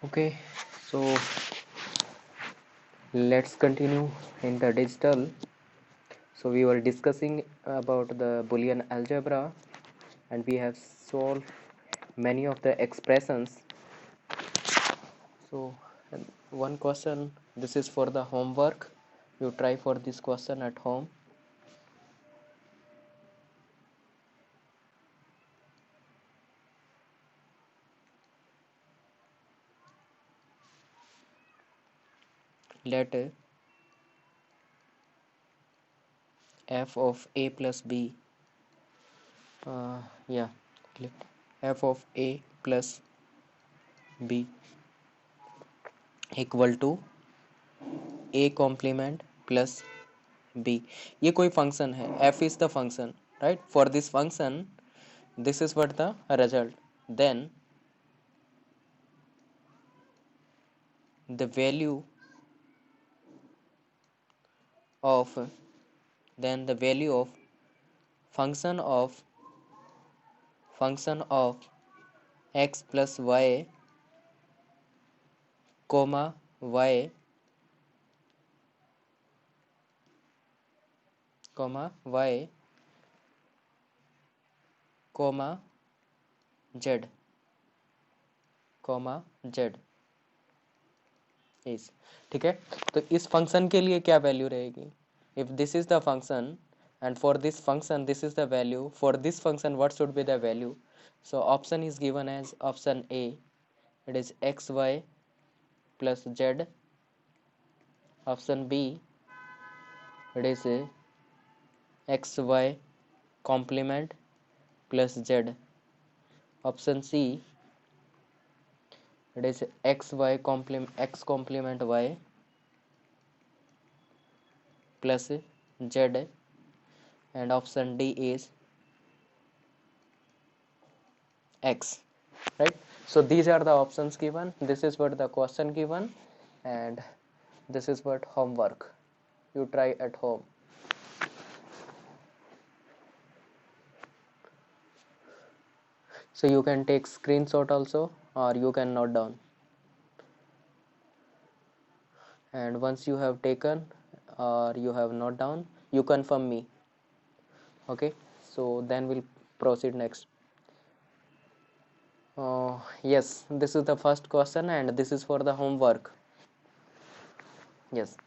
Okay, so let's continue in the digital. So we were discussing about the Boolean algebra and we have solved many of the expressions. So one question, this is for the homework. You try for this question at home. Let f of a plus b, yeah, let f of a plus b equal to a complement plus b. ये कोई function है, f is the function, right? For this function, this is what the result. Then the value of then the value of function of x plus y comma y comma y comma z comma z is ठीक है। तो इस function के लिए क्या value रहेगी? If this is the function and for this function this is the value, for this function what should be the value? So option is given as option A, it is xy plus z. Option B, it is xy complement plus z. Option C, it is xy complement x complement y plus z. And option D is x, right? So these are the options given, this is what the question given, and this is what homework you try at home. So you can take screenshot also, or you can note down, and once you have taken or you have note down, you confirm me. Okay, so then we'll proceed next. Yes, this is the first question and this is for the homework. Yes,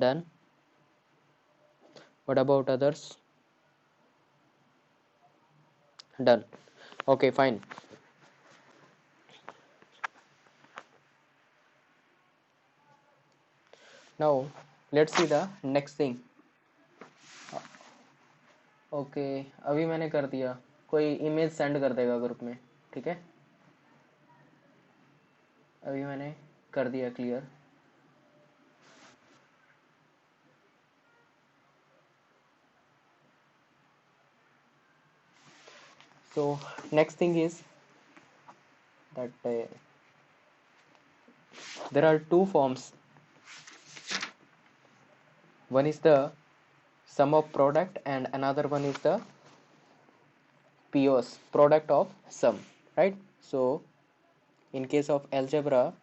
done. What about others? Done. Okay, fine. Now let's see the next thing. Okay, अभी मैंने कर दिया, कोई image send कर देगा group में, ठीक है? अभी मैंने कर दिया clear. So next thing is that there are two forms. One is the sum of product and another one is the POS, product of sum, right? So in case of algebra,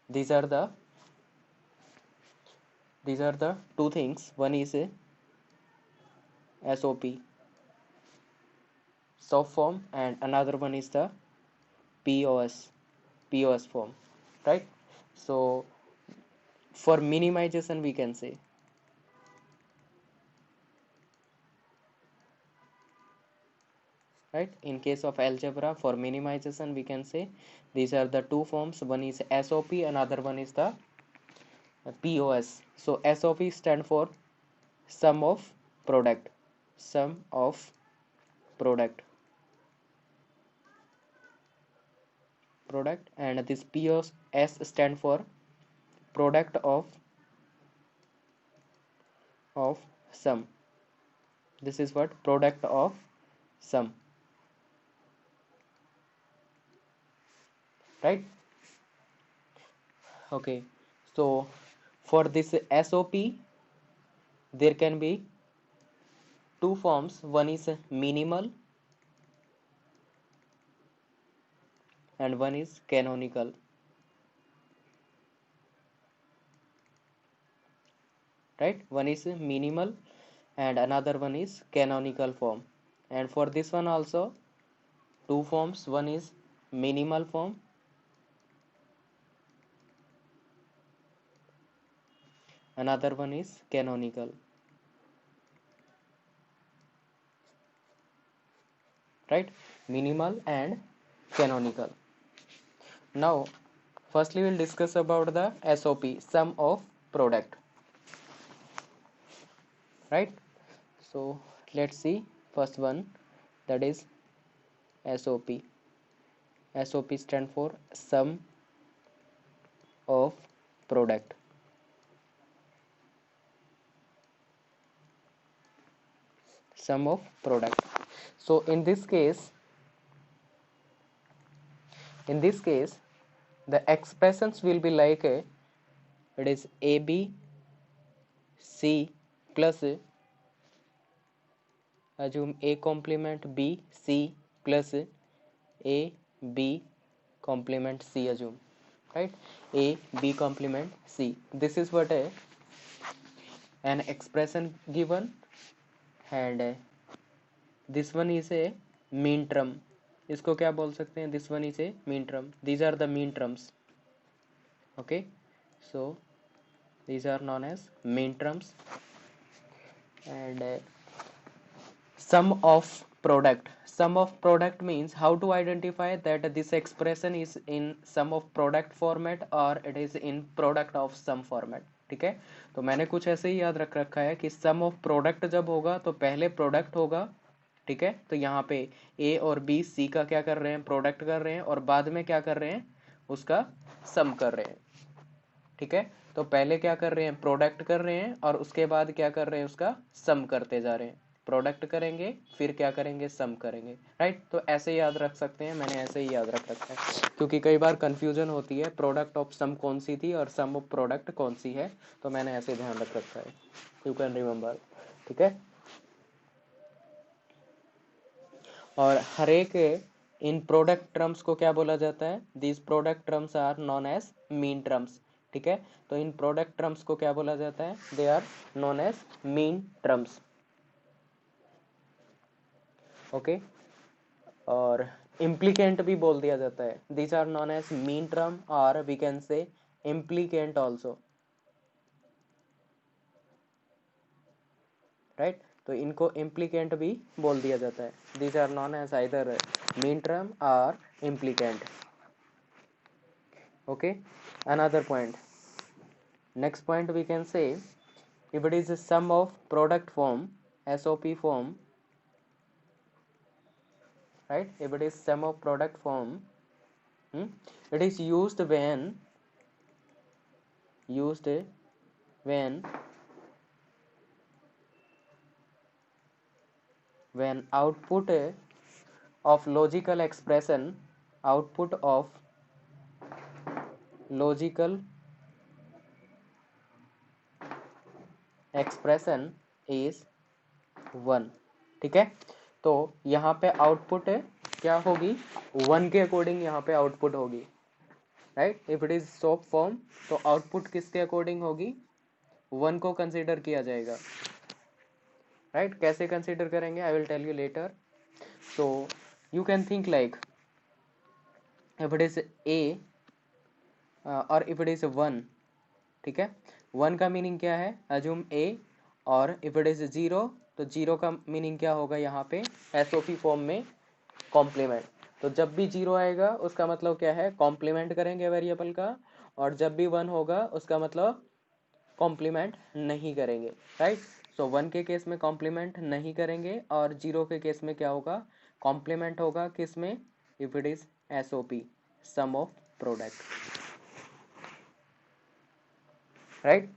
these are the two things. One is a SOP, soft form, and another one is the POS form, right? So for minimization we can say, right? In case of algebra, for minimization we can say these are the two forms. One is SOP, another one is the POS. So SOP stand for sum of product, sum of product, and this POS stand for product of sum. This is what product of sum, right? Okay, so for this SOP there can be two forms, one is minimal and one is canonical, right? One is minimal and another one is canonical form. And for this one also two forms, one is minimal form another one is canonical, right? Minimal and canonical. Now firstly we'll discuss about the SOP, sum of product, right? So let's see first one, that is SOP. SOP stand for sum of product. Sum of product. So in this case the expressions will be like it is AB C plus assume A complement B C plus A B complement C, assume, right? A B complement C. This is what an expression given, and this one is a mean term. इसको क्या बोल सकते हैं? This one is a mean term. These are the mean terms. Okay, so these are known as mean terms. And sum of product. Sum of product means how to identify that this expression is in sum of product format or it is in product of sum format. ठीक है, तो मैंने कुछ ऐसे ही याद रख रखा है कि सम ऑफ प्रोडक्ट जब होगा तो पहले प्रोडक्ट होगा, ठीक है? तो यहाँ पे ए और बी सी का क्या कर रहे हैं? प्रोडक्ट कर रहे हैं, और बाद में क्या कर रहे हैं? उसका सम कर रहे हैं, ठीक है? तो पहले क्या कर रहे हैं? प्रोडक्ट कर रहे हैं, और उसके बाद क्या कर रहे हैं? उसका सम करते जा रहे हैं। प्रोडक्ट करेंगे, फिर क्या करेंगे? सम करेंगे, राइट? तो ऐसे याद रख सकते हैं, मैंने ऐसे ही याद रख रखा है, क्योंकि कई बार कंफ्यूजन होती है प्रोडक्ट ऑफ सम कौन सी थी और सम ऑफ प्रोडक्ट कौन सी है, तो मैंने ऐसे ध्यान रख रखा है, यू कैन रिमेंबर, ठीक है? और हर एक इन प्रोडक्ट टर्म्स को क्या बोला जाता है? These product terms are known as mean terms, ठीक है? तो इन प्रोडक्ट टर्म्स को क्या बोला जाता है? They are known as mean terms, okay? और इम्प्लीकेंट भी बोल दिया जाता है, these are known as min term और we can say implicant also, right? तो इनको इम्प्लीकेंट भी बोल दिया जाता है, these are known as either min term और implicant, okay? Another point, next point we can say, if it is a sum of product form, SOP form, right? If it is sum of product form, it is used when output of logical expression, output of logical expression is 1, ठीक है? तो यहाँ पे output क्या होगी? 1 के according यहाँ पे आउटपुट होगी, right? If it is soap form तो आउटपुट किसके अकॉर्डिंग होगी? 1 को कंसीडर किया जाएगा, राइट? कैसे कंसीडर करेंगे? I will tell you later. So you can think like if it is A और इफ इट इज 1, ठीक है? 1 का मीनिंग क्या है? अज्यूम ए, और इफ इट इज 0 तो 0 का मीनिंग क्या होगा यहाँ पे? एसओपी फॉर्म में कॉम्प्लीमेंट. तो जब भी 0 आएगा उसका मतलब क्या है? कॉम्प्लीमेंट करेंगे वेरिएबल का, और जब भी 1 होगा उसका मतलब कॉम्प्लीमेंट नहीं करेंगे, राइट? सो 1 के केस में कॉम्प्लीमेंट नहीं करेंगे, और 0 के केस में क्या होगा? कॉम्प्लीमेंट होगा, किस में? If it is SOP, sum of product, right?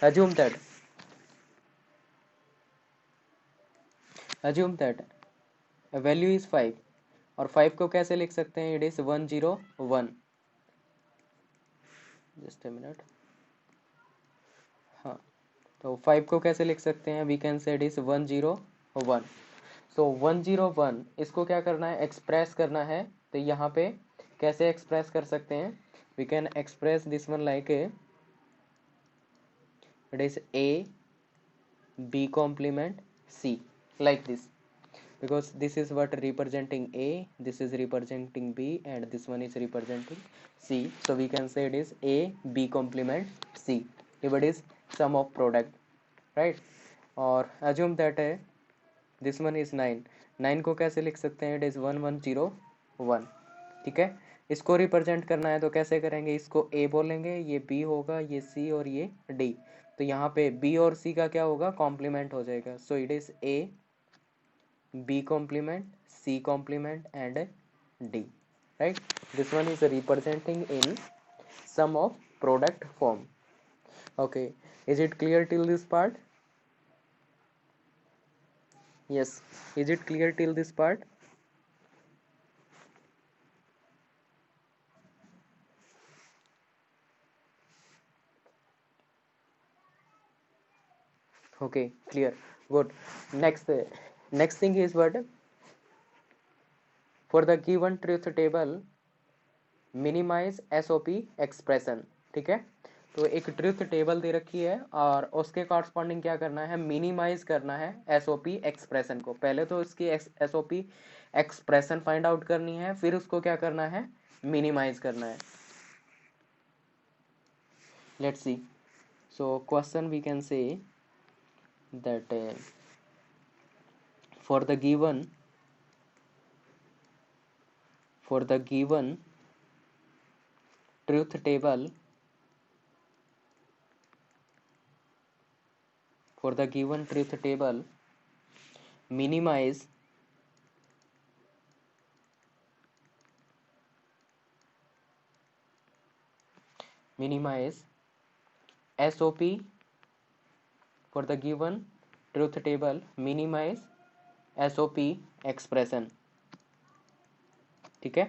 assume that a value is 5, और 5 को कैसे लिख सकते हैं? It is 101, just a minute, हाँ, तो 5 को कैसे लिख सकते हैं? We can say it is 101। So 101 इसको क्या करना है? एक्सप्रेस करना है। तो यहाँ पे कैसे एक्सप्रेस कर सकते हैं? We can express this one like it is a b complement c, like this, because this is what representing a, this is representing b, and this one is representing c. So we can say it is a b complement c if it is sum of product, right? और assume that है this one is 9, 9 को कैसे लिख सकते हैं? it is 1101। ठीक है, इसको रिप्रेजेंट करना है तो कैसे करेंगे? इसको a बोलेंगे, ये b होगा, ये c और ये d। तो यहाँ पे b और c का क्या होगा? कॉम्प्लीमेंट हो जाएगा। सो it is a b complement, c complement and d, right? This one is representing in sum of product form. Okay, is it clear till this part? Yes, is it clear till this part? Okay, clear, good. Next thing is what? For the given truth table, minimize SOP expression। ठीक है, तो एक truth table दे रखी है और उसके corresponding क्या करना है? मिनिमाइज करना है एसओपी एक्सप्रेशन को। पहले तो इसकी एसओपी एक्सप्रेशन फाइंड आउट करनी है, फिर उसको क्या करना है? मिनिमाइज करना है। Let's see. So question we can say that for the given truth table, for the given truth table, minimize SOP for the given truth table, minimize SOP expression। ठीक है,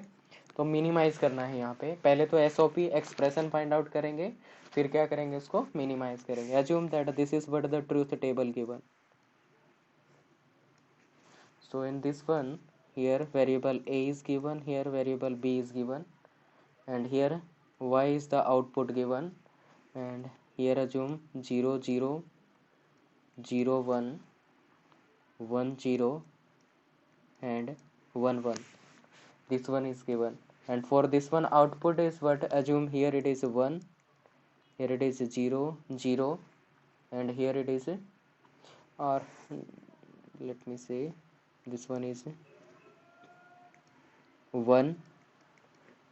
तो मिनिमाइज करना है यहाँ पे। पहले तो SOP एक्सप्रेशन फाइंड आउट करेंगे, फिर क्या करेंगे? उसको मिनिमाइज करेंगे। assume that this is what the truth table given. So in this one, here variable a is given, here variable b is given, and here y is the output given, and here assume 0 0 0 1 1 0 and 1 1. This one is given, and for this one output is what? Assume here it is 1, here it is 0 0, and here it is or let me say this one is 1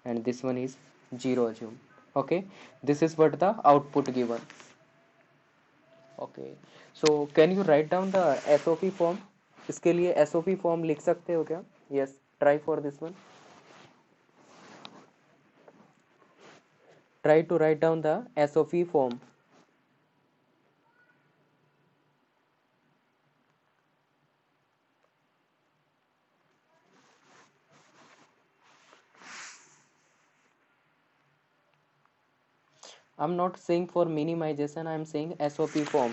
and this one is 0, assume। Okay, this is what the output given। Okay, so can you write down the SOP form? इसके लिए SOP form लिख सकते हो क्या? Yes, try for this one, try to write down the SOP form। I'm not saying for minimization, I'm saying SOP form।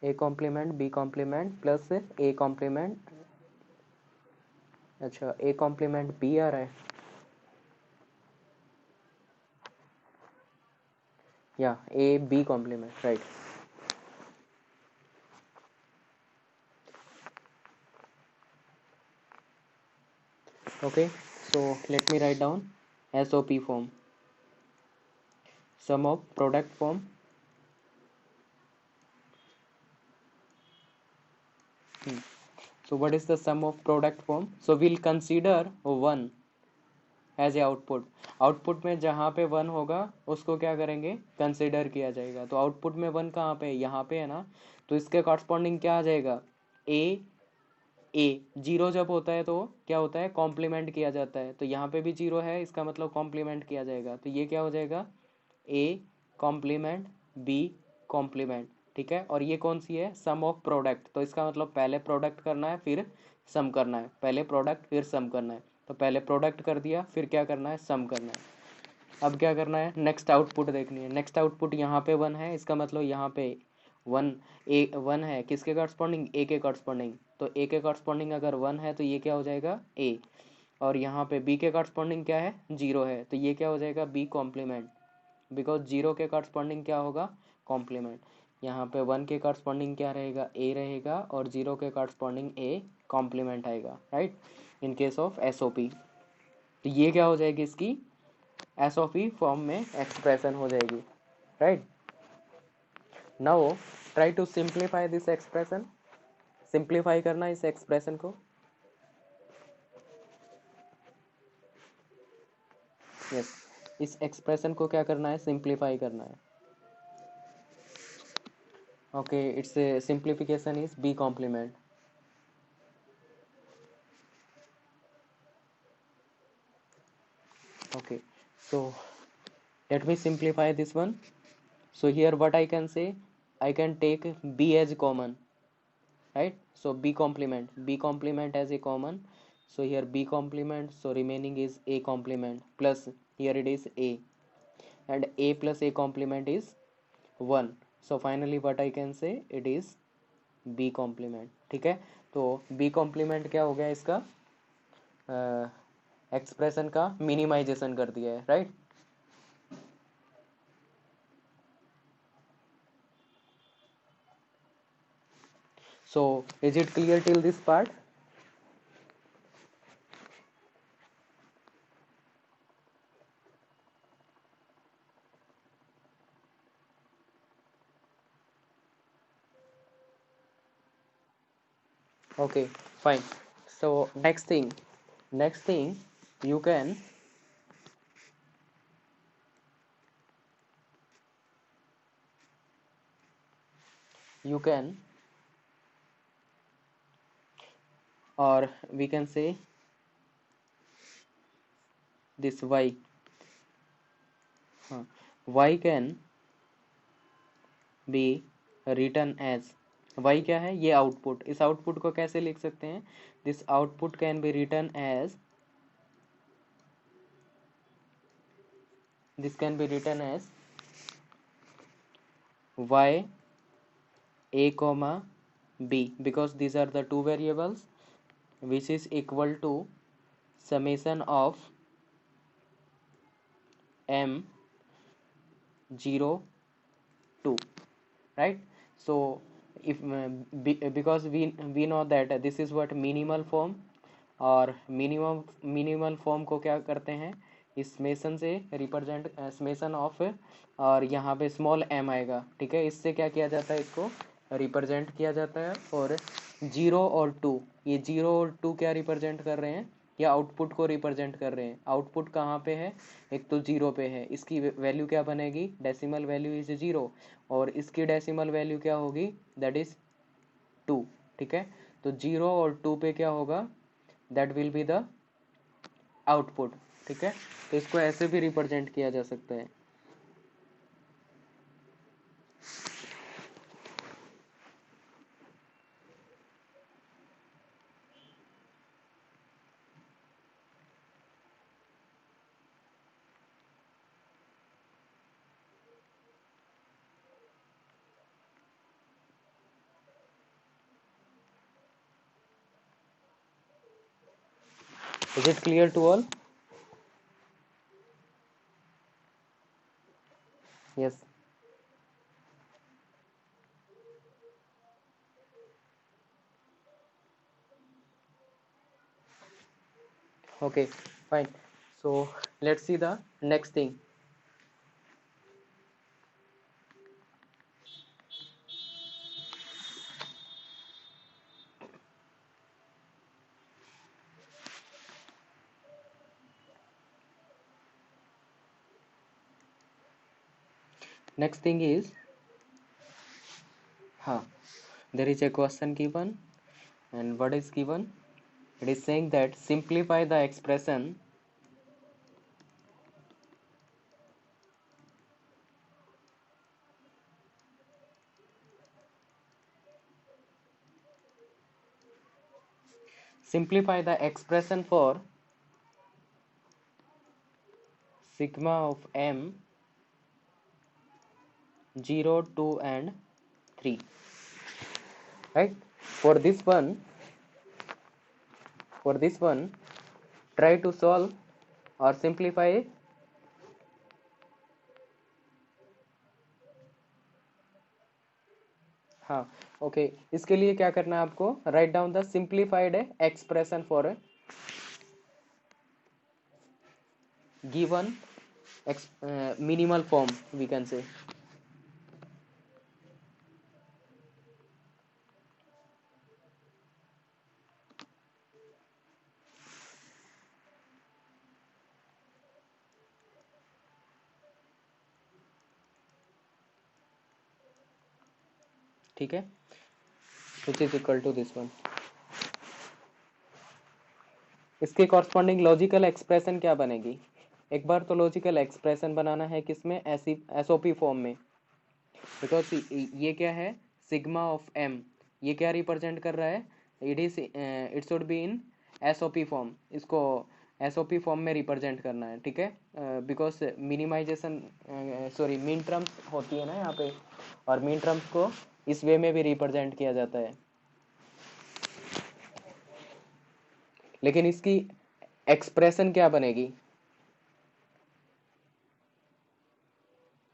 A complement B complement plus A complement, अच्छा A complement B आ रहा है या A B complement, right? Okay, so let me write down SOP form, sum of product form। So what is the sum of product form? So we'll consider 1 as a output. Output में जहाँ पे 1 होगा उसको क्या करेंगे? Consider किया जाएगा। तो आउटपुट में 1 कहाँ पे है? यहाँ पे है ना, तो इसके कॉरस्पॉन्डिंग क्या आ जाएगा? ए 0 जब होता है तो क्या होता है? कॉम्प्लीमेंट किया जाता है। तो यहाँ पे भी 0 है, इसका मतलब कॉम्प्लीमेंट किया जाएगा। तो ये क्या हो जाएगा? ए कॉम्प्लीमेंट बी कॉम्प्लीमेंट, ठीक है। और ये कौन सी है, सम ऑफ प्रोडक्ट, तो इसका मतलब पहले प्रोडक्ट करना है फिर सम करना है, पहले प्रोडक्ट फिर सम करना है। तो पहले प्रोडक्ट कर दिया, फिर क्या करना है, सम करना है। अब क्या करना है, नेक्स्ट आउटपुट देखनी है। नेक्स्ट आउटपुट यहाँ पे 1 है, इसका मतलब यहाँ पे 1 ए 1 है, किसके करस्पॉन्डिंग, ए के करस्पॉन्डिंग। तो ए के करस्पॉन्डिंग अगर 1 है तो ये क्या हो जाएगा, ए। और यहाँ पे बी के करस्पॉन्डिंग क्या है, 0 है, तो ये क्या हो जाएगा, बी कॉम्प्लीमेंट, बिकॉज 0 के करस्पॉन्डिंग क्या होगा, कॉम्प्लीमेंट। यहाँ पे 1 के करस्पॉन्डिंग क्या रहेगा, ए रहेगा, और 0 के करस्पॉन्डिंग ए कॉम्प्लीमेंट आएगा, right, in case of SOP. तो ये क्या हो जाएगी, इसकी एसओपी फॉर्म में एक्सप्रेशन हो जाएगी, right. Now try to simplify this expression, simplify करना इस एक्सप्रेशन को। यस, इस एक्सप्रेशन को क्या करना है, सिंप्लीफाई करना है। Okay, it's simplification is B complement. Okay, so let me simplify this one. So here what I can say, I can take b as common, right? So b complement as a common. So here b complement, so remaining is a complement, plus here it is a, and a plus a complement is 1. So finally what I can say, it is b complement, ठीक है। तो b complement क्या हो गया, इसका expression का minimisation कर दिया है, right. So is it clear till this part? Okay, fine. So next thing you can or we can say this y, y can be written as, y क्या है, ये आउटपुट, इस आउटपुट को कैसे लिख सकते हैं, this output can be written as, this can be written as y a comma b, because these are the two variables, which is equal to summation of m 0 2, right. So if because we know that this is what minimal form, और minimal form को क्या करते हैं, इस mason से represent, summation of, और यहाँ पे स्मॉल m आएगा, ठीक है, इससे क्या किया जाता है, इसको रिप्रेजेंट किया जाता है। और 0 और 2, ये 0 और 2 क्या रिप्रेजेंट कर रहे हैं, या आउटपुट को रिप्रेजेंट कर रहे हैं। आउटपुट कहाँ पे है, एक तो 0 पे है, इसकी वैल्यू क्या बनेगी, डेसिमल वैल्यू इज 0, और इसकी डेसिमल वैल्यू क्या होगी, दैट इज 2, ठीक है। तो 0 और 2 पे क्या होगा, that will be the output, ठीक है। तो इसको ऐसे भी रिप्रेजेंट किया जा सकता है। Is it clear to all? Yes. Okay, fine. So let's see the next thing. Next thing is, there is a question given, and what is given? It is saying that simplify the expression simplify the expression for sigma of m 0, 2 and 3, right? For this one try to solve or simplify it. हाँ, okay, इसके लिए क्या करना है आपको? Write down the simplified expression for given minimal form we can say. ठीक है, which is equal to this one. इसके कॉरस्पॉन्डिंग लॉजिकल एक्सप्रेशन क्या बनेगी? एक बार तो लॉजिकल एक्सप्रेशन बनाना है किसमें? ऐसी एसओपी फॉर्म में, बिकॉज ये क्या है? सिग्मा ऑफ एम, ये क्या रिप्रेजेंट कर रहा है? It should be in SOP form, इसको एसओपी फॉर्म में रिप्रेजेंट करना है, ठीक है? Because minimization sorry mean terms होती है ना यहाँ पे, और मीन टर्म्स को इस वे में भी रिप्रेजेंट किया जाता है, लेकिन इसकी एक्सप्रेशन क्या बनेगी?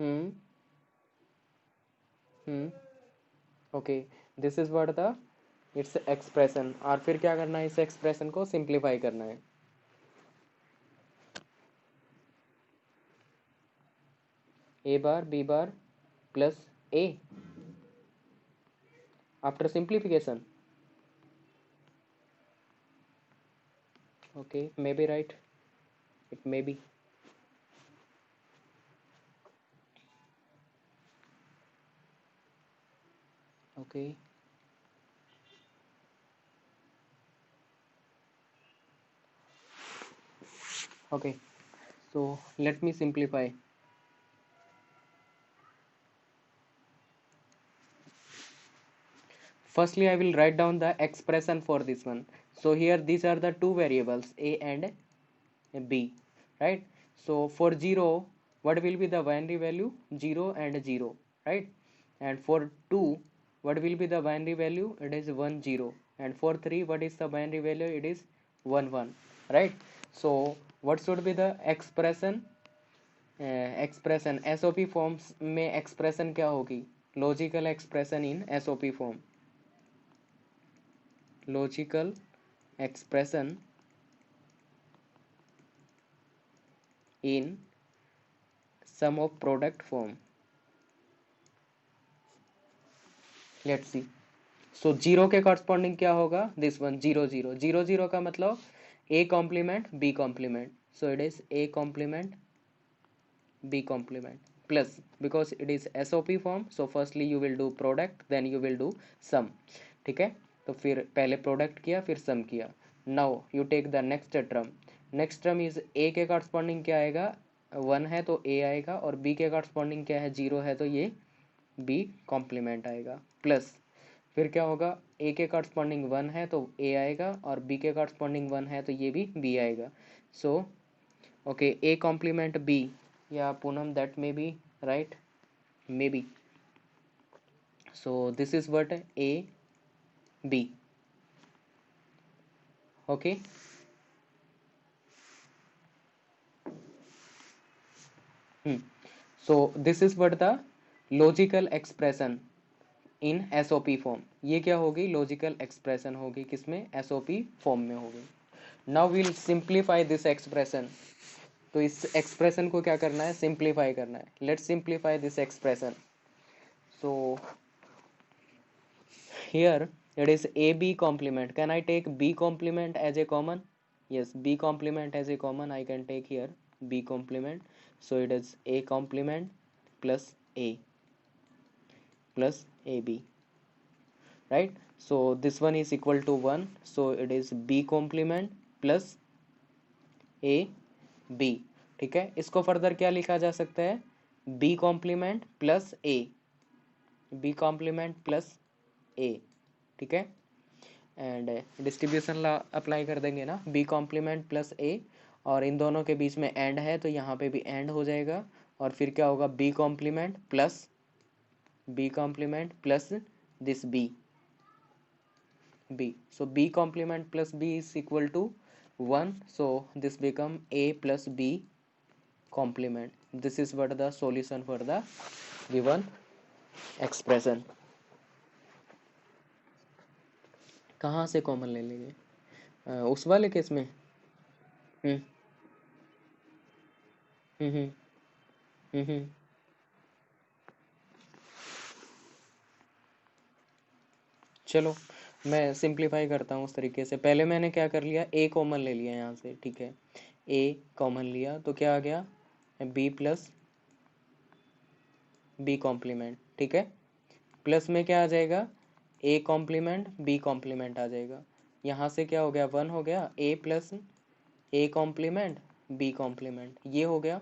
Hmm okay, this is what the its expression. और फिर क्या करना है? इस एक्सप्रेशन को सिंप्लीफाई करना है। A bar B bar plus A after simplification. Okay, maybe right, it may be. Okay, okay, so let me simplify. Firstly I will write down the expression for this one. So here these are the two variables a and b, right? So for 0 what will be the binary value? 0 and 0, right? And for 2 what will be the binary value? It is 1 0. And for 3 what is the binary value? It is 1 1, right? So what should be the expression? Expression SOP forms में expression क्या होगी? Logical expression in SOP form, logical expression in sum of product form. Let's see. So zero के corresponding क्या होगा? This one 0 0 0 0 का मतलब A complement B complement, so it is A complement b complement plus, because it is SOP form, so firstly you will do product then you will do sum, ठीक है? तो फिर पहले product किया फिर sum किया। Now you take the next term, next term is A के corresponding क्या आएगा? 1 है तो ए आएगा, और बी के कॉरस्पॉन्डिंग क्या है? 0 है तो ये बी कॉम्प्लीमेंट आएगा, प्लस फिर क्या होगा? ए के कॉरस्पॉन्डिंग 1 है तो ए आएगा, और बी के कॉरस्पॉन्डिंग 1 है तो ये भी बी आएगा। So okay, A complement B, yeah Poonam, that may be right, maybe. So this is what a b, okay? So this is what the logical expression in SOP form, ये क्या होगी? Logical expression होगी, किसमें? SOP form में होगी। Now will simplify this expression, तो इस expression को क्या करना है? सिंप्लीफाई करना है। Let's simplify this expression. So here it is ab complement. Can I take b complement as a common? Yes, b complement as a common I can take here, b complement. So it is a complement plus a plus ab, right? So this one is equal to 1, so it is b complement plus a b, ठीक है? इसको further क्या लिखा जा सकता है? b complement plus a, b complement plus a, ठीक है? एंड डिस्ट्रीब्यूशन लॉ अप्लाई कर देंगे ना, बी कॉम्प्लीमेंट प्लस ए, और इन दोनों के बीच में एंड है तो यहाँ पे भी एंड हो जाएगा, और फिर क्या होगा, B complement plus this B, so b complement plus b is equal to 1, so this become a plus b complement. This is what the solution for the given expression. कहाँ से कॉमन ले लेंगे, उस वाले केस में। हम्म हम्म हम्म हम्म। चलो मैं simplify करता हूँ उस तरीके से। पहले मैंने क्या कर लिया, ए कॉमन ले लिया यहाँ से, ठीक है, ए कॉमन लिया तो क्या आ गया, बी प्लस बी कॉम्प्लीमेंट, ठीक है, प्लस में क्या आ जाएगा, ए कॉम्प्लीमेंट बी कॉम्प्लीमेंट आ जाएगा। यहाँ से क्या हो गया, 1 हो गया, A plus A complement B complement, ये हो गया।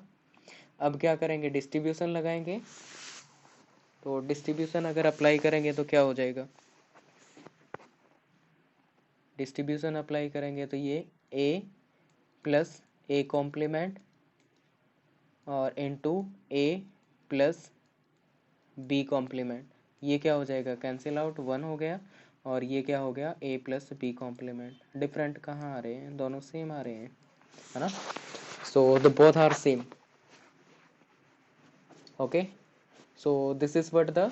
अब क्या करेंगे, डिस्ट्रीब्यूशन लगाएंगे, तो डिस्ट्रीब्यूशन अगर अप्लाई करेंगे तो क्या हो जाएगा, डिस्ट्रीब्यूशन अप्लाई करेंगे तो ये ए प्लस ए कॉम्प्लीमेंट और इनटू ए प्लस बी कॉम्प्लीमेंट, ये क्या हो जाएगा, कैंसिल आउट, 1 हो गया, और ये क्या हो गया, A plus B complement. Different कहाँ आ रहे हैं, दोनों सेम आ रहे हैं, है ना, so the both are same. Okay, so this is what the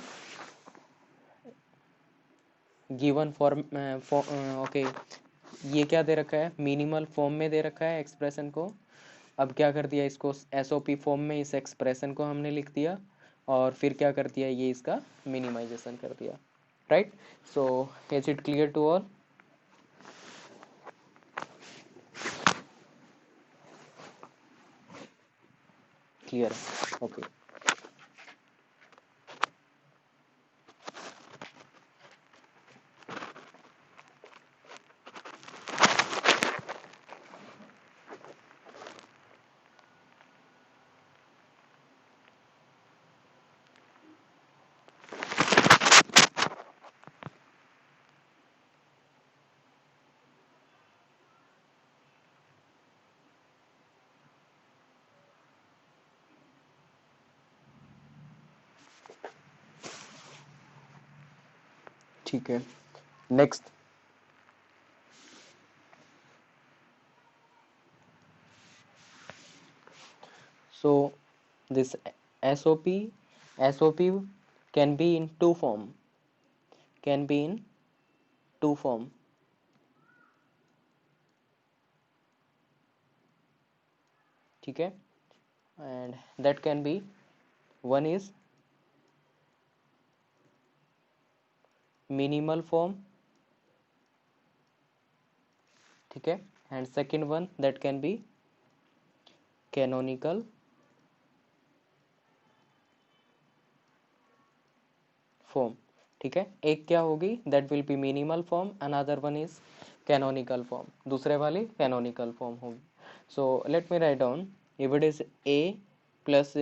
given form, okay, ये क्या दे रखा है, मिनिमल फॉर्म में दे रखा है एक्सप्रेशन को। अब क्या कर दिया, इसको एसओपी फॉर्म में इस एक्सप्रेशन को हमने लिख दिया, और फिर क्या कर दिया, ये इसका मिनिमाइजेशन कर दिया, right. So is it clear to all? Clear, okay. ठीक है, next. So this SOP can be in two form, can be in two form, ठीक है, and that can be, one is minimal form, ठीक है, and second one that can be canonical form, ठीक है। एक क्या होगी, that will be minimal form, another one is canonical form, दूसरे वाली canonical form होगी। so let me write down, if it is a plus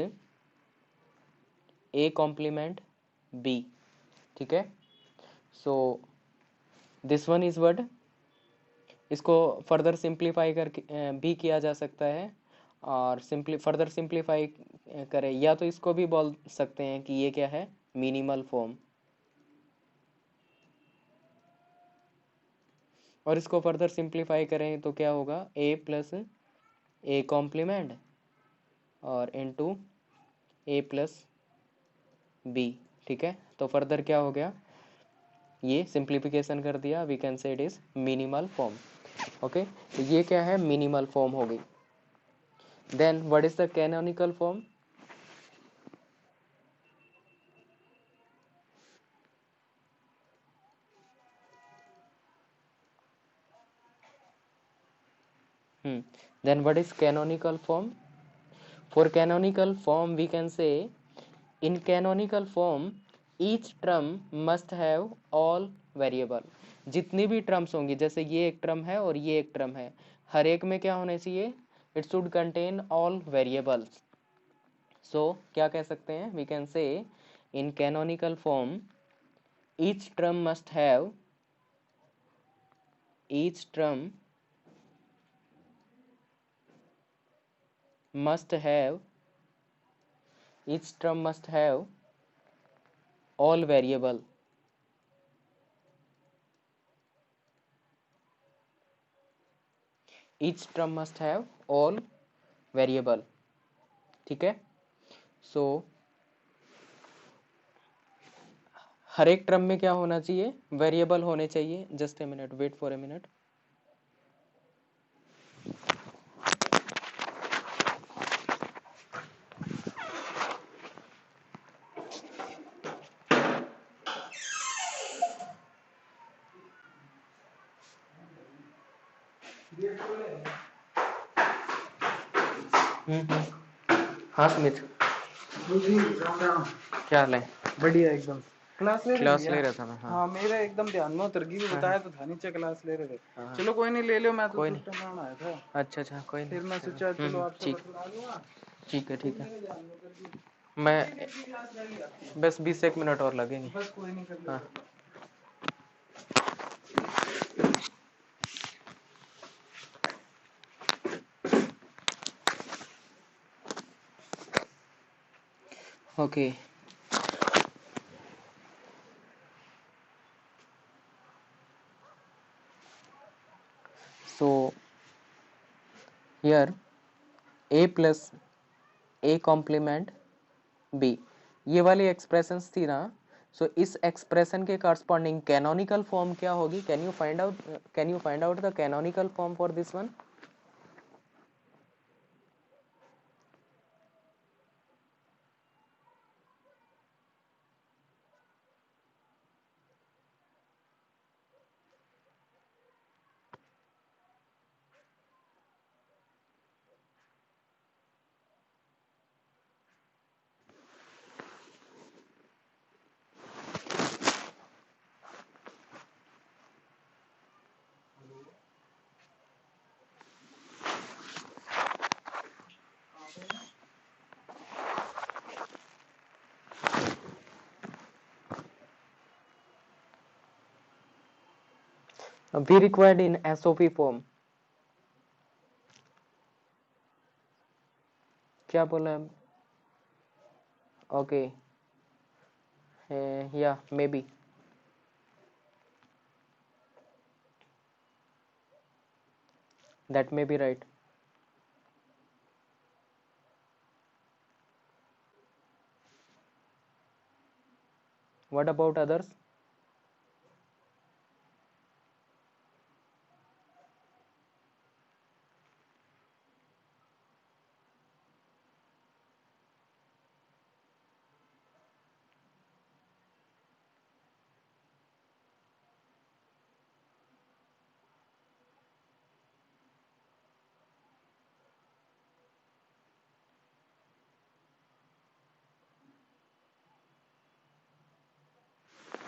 a complement b, ठीक है, so this one is what, इसको फर्दर सिंप्लीफाई करके भी किया जा सकता है, और फर्दर सिंप्लीफाई करें, या तो इसको भी बोल सकते हैं कि ये क्या है, मिनिमल फॉर्म, और इसको फर्दर सिंप्लीफाई करें तो क्या होगा, ए प्लस ए कॉम्प्लीमेंट और इनटू ए प्लस बी, ठीक है। तो फर्दर क्या हो गया, ये सिंप्लीफिकेशन कर दिया, we can say it is minimal form. Okay, तो ये क्या है, मिनिमल फॉर्म हो गई। Then what is the canonical form, then what is canonical form? For canonical form we can say, in canonical form each term must have all variable, जितनी भी terms होंगी, जैसे ये एक टर्म है और ये एक टर्म है, हर एक में क्या होने चाहिए, it should contain all variables. So क्या कह सकते हैं, we can say in canonical form each term must have each term must have all variable. Each term must have all variable. ठीक है. So हर एक टर्म में क्या होना चाहिए, वेरिएबल होने चाहिए. Just a minute, wait for a minute. हाँ स्मिथ, क्या हाल है? बढ़िया एकदम. क्लास ले रहा था मैं. हाँ मेरा एकदम ध्यान में उतर गई. बताया तो था नीचे क्लास ले रहे थे. चलो कोई नहीं, ले लो. मैं तो कोई नहीं. टाइम आया था. अच्छा कोई नहीं. फिर मैं सोचा चलो आपसे ठीक बतला दूंगा. ठीक है. मैं बस 20 मिनट और लगेंगे. बस कोई नहीं कर. हाँ. Okay. So here a plus a complement b, ये वाली एक्सप्रेशंस थी ना. सो इस एक्सप्रेशन के करस्पॉन्डिंग कैनोनिकल फॉर्म क्या होगी? Can you find out the canonical form for this one? Be required in SOP form. क्या बोला? ओके. या may be. That may be right. What about others?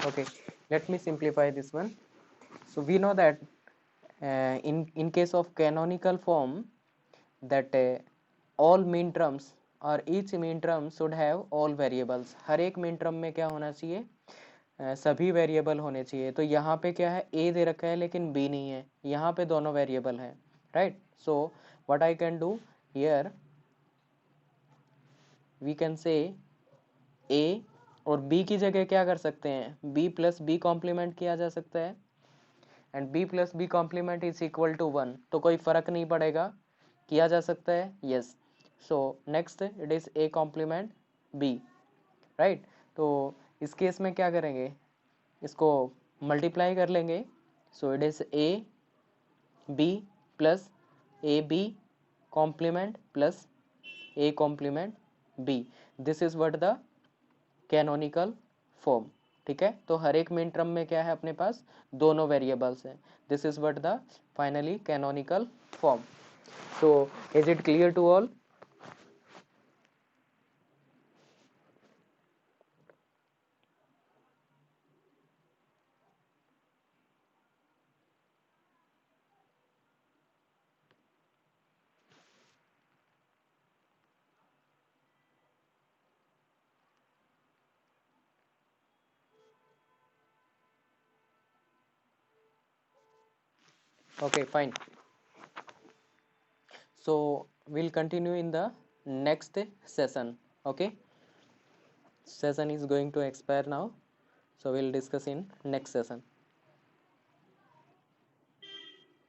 Okay, let me simplify this one. So we know that in case of canonical form, that all mean terms or each mean term should have all variables. हर एक mean term में क्या होना चाहिए? सभी variable होने चाहिए. तो यहाँ पे क्या है, a दे रखा है लेकिन b नहीं है. यहाँ पे दोनों वेरिएबल हैं, right? So what I can do here, we can say a और b की जगह क्या कर सकते हैं, b प्लस b कॉम्प्लीमेंट किया जा सकता है. And b plus b complement is equal to 1. तो कोई फर्क नहीं पड़ेगा, किया जा सकता है. Yes. So next it is a complement b, right? तो इस केस में क्या करेंगे, इसको मल्टीप्लाई कर लेंगे. So it is a b plus A B complement plus a complement b. This is what the canonical form. ठीक है. तो हर एक मेन टर्म में क्या है, अपने पास दोनों वेरिएबल्स हैं. This is what the finally canonical form. So is it clear to all? Okay, fine. So we'll continue in the next session. Okay, session is going to expire now, so we'll discuss in next session.